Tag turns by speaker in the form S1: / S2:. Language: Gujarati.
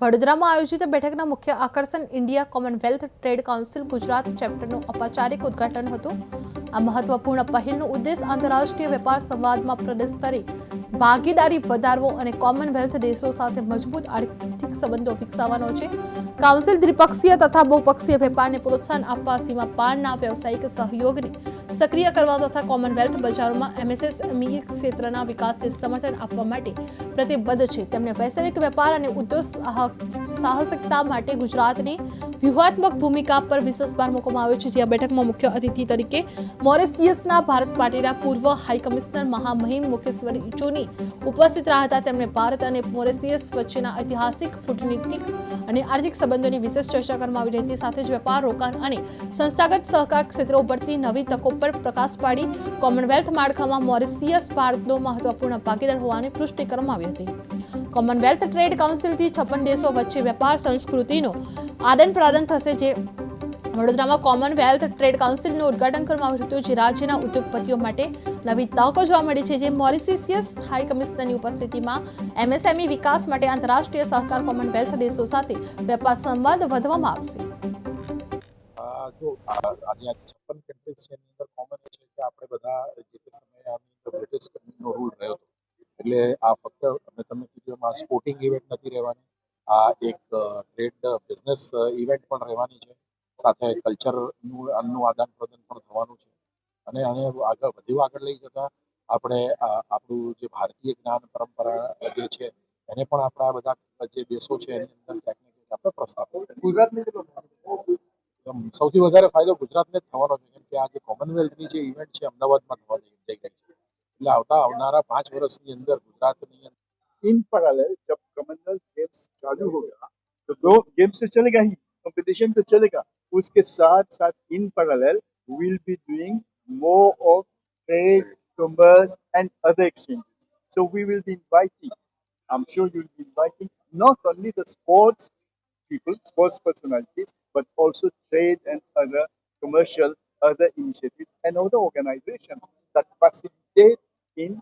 S1: વડોદરામાં આયોજિત બેઠકના મુખ્ય આકર્ષણ India commonwealth trade council Gujarat ચેપ્ટરનું ઔપચારિક ઉદ્ઘાટન હતું। આ મહત્વપૂર્ણ પહેલનો ઉદ્દેશ આંતરરાષ્ટ્રીય વેપાર સંવાદમાં પ્રદેશ સ્તરે ભાગીદારી વધારવો અને કોમનવેલ્થ દેશો સાથે મજબૂત આર્થિક સંબંધો વિકસાવવાનો છે। કાઉન્સિલ દ્વિપક્ષીય તથા બહુપક્ષીય વેપારને પ્રોત્સાહન આપવા, સીમા પારના વ્યવસાયિક સહયોગને સક્રિય કરવા તથા કોમનવેલ્થ બજારોમાં એમએસએમઈ ક્ષેત્રના વિકાસને સમર્થન આપવા માટે પ્રતિબદ્ધ છે। તેમણે વૈશ્વિક વેપાર અને ઉદ્યોગ સાહસિકતા માટે ગુજરાતની વ્યૂહાત્મક ભૂમિકા પર વિશેષ ભાર મૂકવામાં આવ્યો છે। જ્યાં બેઠકમાં મુખ્ય અતિથિ તરીકે મોરિશિયસના ભારત પાર્ટીના પૂર્વ હાઈ કમિશનર મહામહિમ મુકેશ્વરી ઇચોની ઉપસ્થિત રહ્યા હતા। તેમણે ભારત અને મોરિશિયસ વચ્ચેના ઐતિહાસિક કૂટનીતિક અને આર્થિક સંબંધોની વિશેષ ચર્ચા કરવામાં આવી હતી। સાથે જ વેપાર, રોકાણ અને સંસ્થાગત સહકાર ક્ષેત્રે ઉભરતી નવી તકો પર પ્રકાશ પાડી કોમનવેલ્થ માળખામાં મોરિશિયસ ભારતનો મહત્વપૂર્ણ ભાગીદાર હોવાની પુષ્ટિ કરવામાં આવી હતી। કોમનવેલ્થ ટ્રેડ કાઉન્સિલથી 56 દેશો વચ્ચે વેપાર સંસ્કૃતિનો આદાન પ્રદાન થશે। જે વડોદરામાં કોમનવેલ્થ ટ્રેડ કાઉન્સિલનું ઉદ્ઘાટન કરવામાં આવ્યું હતું, જે રાજ્યના ઉદ્યોગપતિઓ માટે નવી તકો જોવા મળી છે। જે મોરિશિયસ હાઈ કમિશનરની ઉપસ્થિતિમાં એમએસએમઈ વિકાસ માટે આંતરરાષ્ટ્રીય સહકાર કોમનવેલ્થ દેશો સાથે વેપાર સંવાદ વધવામાં આવશે।
S2: જો આજે 56 કન્ટ્રીઝ છે એની અંદર કોમન એ છે કે આપણે બધા જે તે સમયે આની અંદર બ્રિટિશ કંપનીનો રૂલ રહ્યો હતો, એટલે આ ફક્ત મેં તમને કીધું એમ આ સ્પોર્ટિંગ ઇવેન્ટ નથી રહેવાની, આ એક ટ્રેડ બિઝનેસ ઇવેન્ટ પણ રહેવાની છે, સાથે કલ્ચરનું આદાન પ્રદાન પણ થવાનું છે અને આને આગળ લઈ જતા આપણે આપણું જે ભારતીય જ્ઞાન પરંપરા જે છે એને પણ આપણા બધા જે દેશો છે એની અંદર ક્યાંક ને ક્યાંક આપણે પ્રસ્થાપિત સૌથી વધારે ફાયદો ગુજરાતને જ થવાનો છે, કેમ કે આ જે કોમનવેલ્થની જે ઇવેન્ટ છે અમદાવાદમાં થવા જઈ રહી છે, એટલે આવનારા 5 વર્ષની અંદર ગુજરાતની
S3: इन पैरेलल जब कॉमनवेल्थ गेम्स चालू होगा तो दो गेम्स तो चलेगा ही, कंपटीशन तो चलेगा, उसके साथ साथ in parallel will be doing more of trade, commerce and other exchanges. So we will be inviting, I'm sure you will be inviting not only the sports people, sports personalities, but also trade and other commercial, other initiatives and other organizations that facilitate in